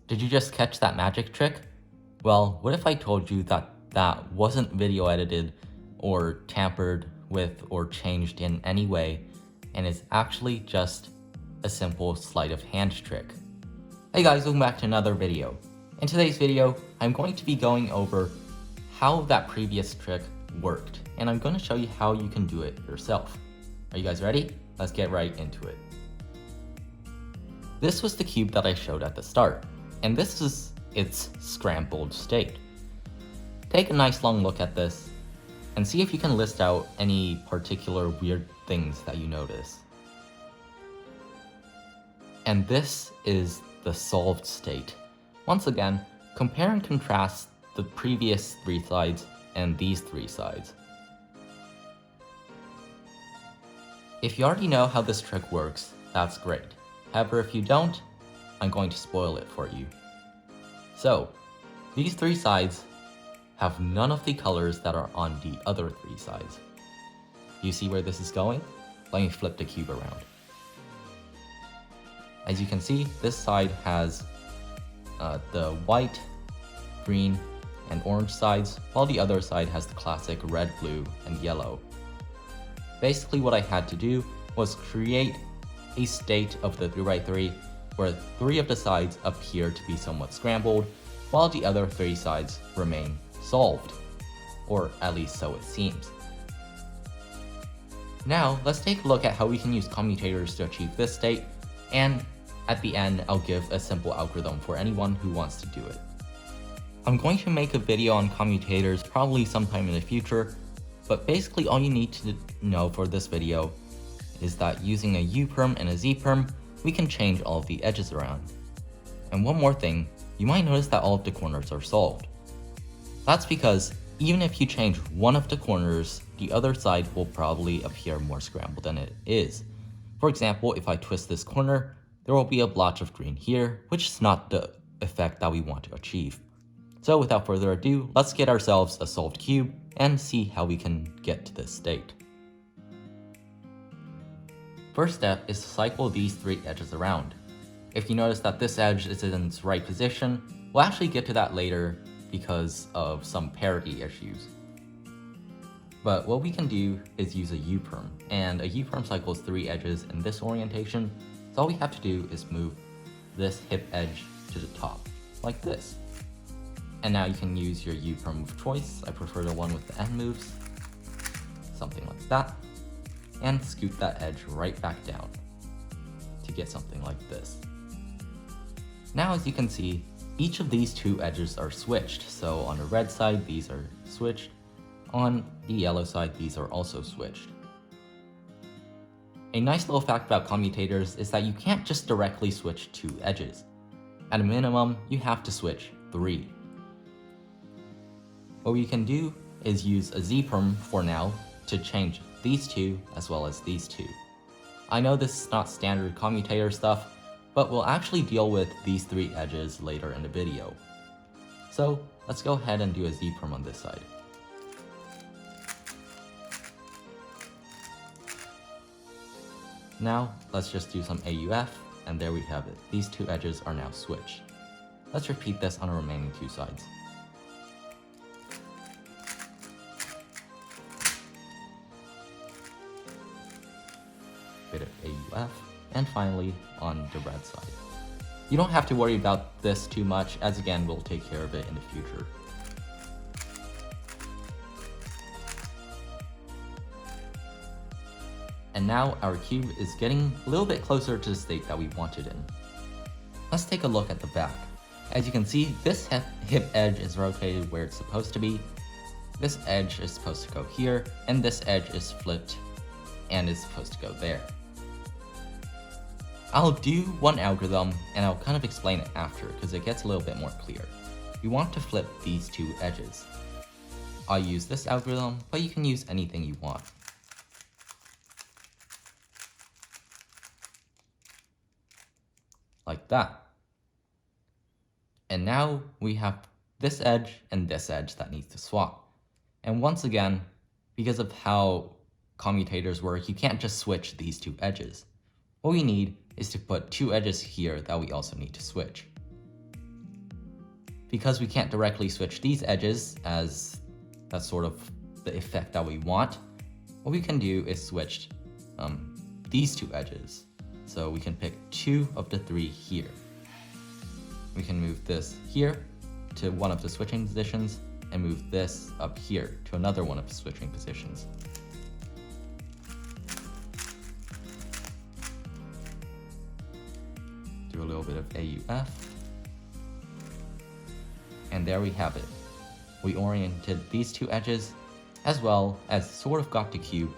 Did you just catch that magic trick? Well, what if I told you that that wasn't video edited or tampered with or changed in any way and is actually just a simple sleight of hand trick? Hey guys, welcome back to another video. In today's video, I'm going to be going over how that previous trick worked, and I'm going to show you how you can do it yourself. Are you guys ready? Let's get right into it. This was the cube that I showed at the start, and this is its scrambled state. Take a nice long look at this and see if you can list out any particular weird things that you notice. And this is the solved state. Once again, compare and contrast the previous three sides and these three sides. If you already know how this trick works, that's great. However, if you don't, I'm going to spoil it for you. So, these three sides have none of the colors that are on the other three sides. Do you see where this is going? Let me flip the cube around. As you can see, this side has the white, green, and orange sides, while the other side has the classic red, blue, and yellow. Basically what I had to do was create a state of the 3x3 where three of the sides appear to be somewhat scrambled, while the other three sides remain solved, or at least so it seems. Now let's take a look at how we can use commutators to achieve this state, and at the end I'll give a simple algorithm for anyone who wants to do it. I'm going to make a video on commutators probably sometime in the future, but basically all you need to know for this video is that using a U-perm and a Z-perm, we can change all of the edges around. And one more thing, you might notice that all of the corners are solved. That's because even if you change one of the corners, the other side will probably appear more scrambled than it is. For example, if I twist this corner, there will be a blotch of green here, which is not the effect that we want to achieve. So without further ado, let's get ourselves a solved cube and see how we can get to this state. First step is to cycle these three edges around. If you notice that this edge is in its right position, we'll actually get to that later because of some parity issues. But what we can do is use a U-perm, and a U-perm cycles three edges in this orientation, so all we have to do is move this hip edge to the top, like this. And now you can use your U-perm of choice. I prefer the one with the end moves, something like that, and scoot that edge right back down to get something like this. Now as you can see, each of these two edges are switched. So on the red side, these are switched. On the yellow side, these are also switched. A nice little fact about commutators is that you can't just directly switch two edges. At a minimum, you have to switch three. What we can do is use a Z-perm for now to change these two as well as these two. I know this is not standard commutator stuff, but we'll actually deal with these three edges later in the video. So let's go ahead and do a Z-perm on this side. Now let's just do some AUF, and there we have it. These two edges are now switched. Let's repeat this on the remaining two sides. Bit of AUF, and finally on the red side. You don't have to worry about this too much, as again we'll take care of it in the future. And now our cube is getting a little bit closer to the state that we wanted in. Let's take a look at the back. As you can see, this hip edge is rotated where it's supposed to be. This edge is supposed to go here, and this edge is flipped and is supposed to go there. I'll do one algorithm and I'll kind of explain it after because it gets a little bit more clear. You want to flip these two edges. I'll use this algorithm, but you can use anything you want. Like that. And now we have this edge and this edge that needs to swap. And once again, because of how commutators work, you can't just switch these two edges. What we need is to put two edges here that we also need to switch. because we can't directly switch these edges, as that's sort of the effect that we want, what we can do is switch these two edges. So we can pick 2 of the 3 here. We can move this here to one of the switching positions and move this up here to another one of the switching positions. Do a little bit of AUF. And there we have it. We oriented these 2 edges, as well as sort of got the cube,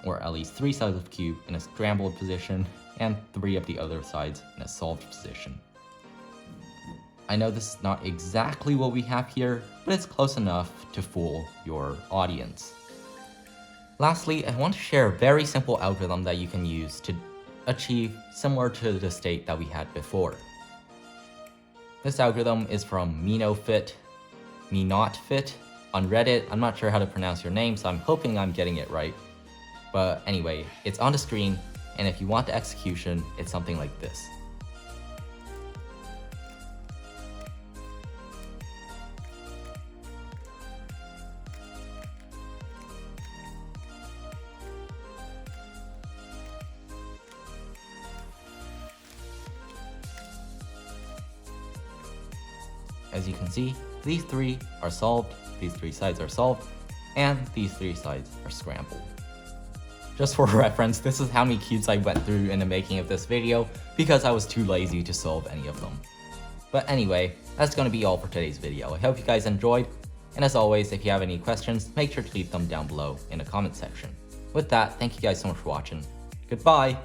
or at least 3 sides of the cube in a scrambled position, and 3 of the other sides in a solved position. I know this is not exactly what we have here, but it's close enough to fool your audience. Lastly, I want to share a very simple algorithm that you can use to achieve similar to the state that we had before. This algorithm is from MeNotFit on Reddit. I'm not sure how to pronounce your name, so I'm hoping I'm getting it right. But anyway, it's on the screen, and if you want the execution, it's something like this. As you can see, these 3 are solved, these 3 sides are solved, and these 3 sides are scrambled. Just for reference, this is how many cubes I went through in the making of this video, because I was too lazy to solve any of them. But anyway, that's going to be all for today's video. I hope you guys enjoyed, and as always, if you have any questions, make sure to leave them down below in the comment section. With that, thank you guys so much for watching. Goodbye!